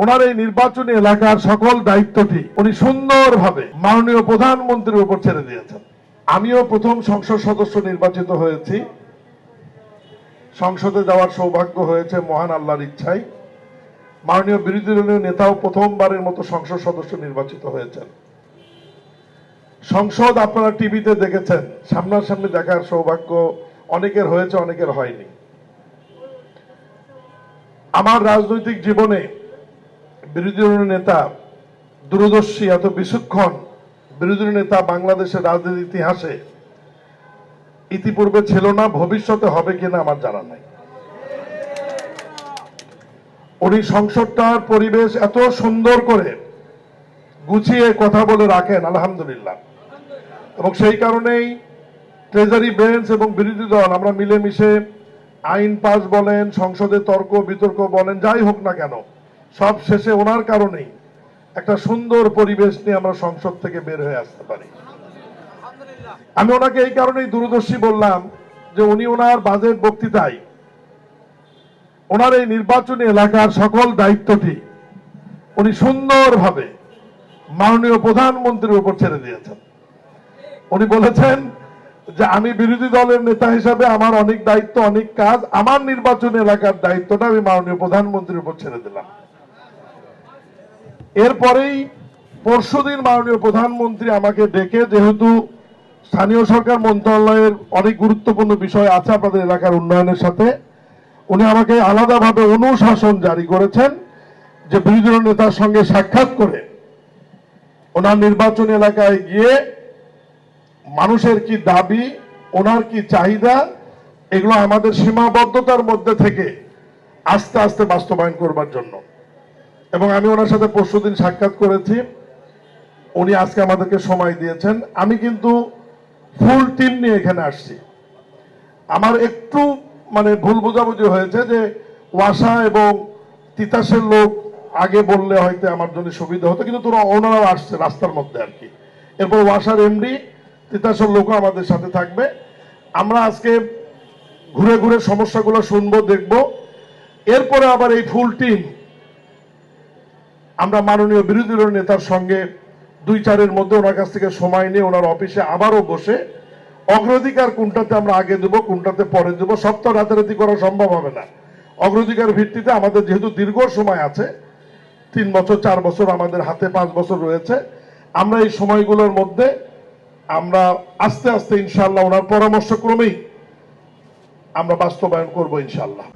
ওনার এই নির্বাচনী এলাকার সকল দায়িত্বটি উনি সুন্দরভাবে মাননীয় প্রধানমন্ত্রীর উপর ছেড়ে দিয়েছেন। আমিও প্রথম সংসদ সদস্য নির্বাচিত হয়েছি, সংসদে যাওয়ার সৌভাগ্য হয়েছে মহান আল্লাহর ইচ্ছায়। মাননীয় বিরোধী দলীয় নেতাও প্রথমবারের মতো সংসদ সদস্য নির্বাচিত হয়েছেন। সংসদ আপনারা টিভিতে দেখেছেন, সামনাসামনি দেখার সৌভাগ্য অনেকের হয়েছে, অনেকের হয়নি। আমার রাজনৈতিক জীবনে বিরোধী দলীয় নেতা, দূরদর্শী, এত বিচক্ষণ বিরোধী নেতা বাংলাদেশের রাজনীতির ইতিহাসে ইতিপূর্বে ছিল না, ভবিষ্যতে হবে কিনা আমার জানা নাই। উনি সংসদটার পরিবেশ এত সুন্দর করে গুছিয়ে কথা বলে রাখেন, আলহামদুলিল্লাহ। এবং সেই কারণেই ট্রেজারি বেঞ্চ এবং বিরোধী দল আমরা মিলেমিশে আইন পাস বলেন, সংসদে তর্ক বিতর্ক বলেন, যাই হোক না কেন, সব শেষে ওনার কারণেই একটা সুন্দর পরিবেশ নিয়ে আমরা সংসদ থেকে বের হয়ে আসতে পারি। আমি ওনাকে এই কারণেই দূরদর্শী বললাম যে উনি ওনার বাজেট বক্তৃতায় ওনার এই নির্বাচনী এলাকার সকল দায়িত্বটি উনি সুন্দরভাবে মাননীয় প্রধানমন্ত্রীর উপর ছেড়ে দিয়েছেন। উনি বলেছেন যে আমি বিরোধী দলের নেতা হিসাবে আমার অনেক দায়িত্ব, অনেক কাজ, আমার নির্বাচনী এলাকার দায়িত্বটা আমি মাননীয় প্রধানমন্ত্রীর উপর ছেড়ে দিলাম। এরপরেই পরশুদিন মাননীয় প্রধানমন্ত্রী আমাকে ডেকে, যেহেতু স্থানীয় সরকার মন্ত্রণালয়ের অনেক গুরুত্বপূর্ণ বিষয় আছে আপনাদের এলাকার উন্নয়নের সাথে, উনি আমাকে আলাদাভাবে অনুশাসন জারি করেছেন যে বিরোধী দল নেতার সঙ্গে সাক্ষাৎ করে ওনার নির্বাচনী এলাকায় গিয়ে মানুষের কি দাবি, ওনার কি চাহিদা, এগুলো আমাদের সীমাবদ্ধতার মধ্যে থেকে আস্তে আস্তে বাস্তবায়ন করবার জন্য। এবং আমি ওনার সাথে পরশুদিন সাক্ষাৎ করেছি, উনি আজকে আমাদেরকে সময় দিয়েছেন। আমি কিন্তু ফুল টিম নিয়ে এখানে আসছি। আমার একটু ভুল বোঝাবুঝি হয়েছে যে ওয়াসা এবং তিতাসের লোক আগে বললে হয়তো আমার জন্য সুবিধা হতো, কিন্তু ওনারাও আসছে রাস্তার মধ্যে আর কি। এরপর ওয়াসার এমডি, তিতাসের লোকও আমাদের সাথে থাকবে। আমরা আজকে ঘুরে ঘুরে সমস্যাগুলো শুনবো, দেখব। এরপরে আবার এই ফুল টিম আমরা মাননীয় বিরোধী দলের নেতার সঙ্গে 2-4 মধ্যে ওনার কাছ থেকে সময় নিয়ে ওনার অফিসে আবারও বসে অগ্রাধিকার কোনটাতে আমরা আগে দেবো, কোনটাতে পরে দেবো, সব তো রাতারাতি করা সম্ভব হবে না। অগ্রাধিকার ভিত্তিতে আমাদের যেহেতু দীর্ঘ সময় আছে, 3 বছর 4 বছর আমাদের হাতে, 5 বছর রয়েছে, আমরা এই সময়গুলোর মধ্যে আমরা আস্তে আস্তে ইনশাআল্লাহ ওনার পরামর্শ ক্রমেই আমরা বাস্তবায়ন করবো ইনশাআল্লাহ।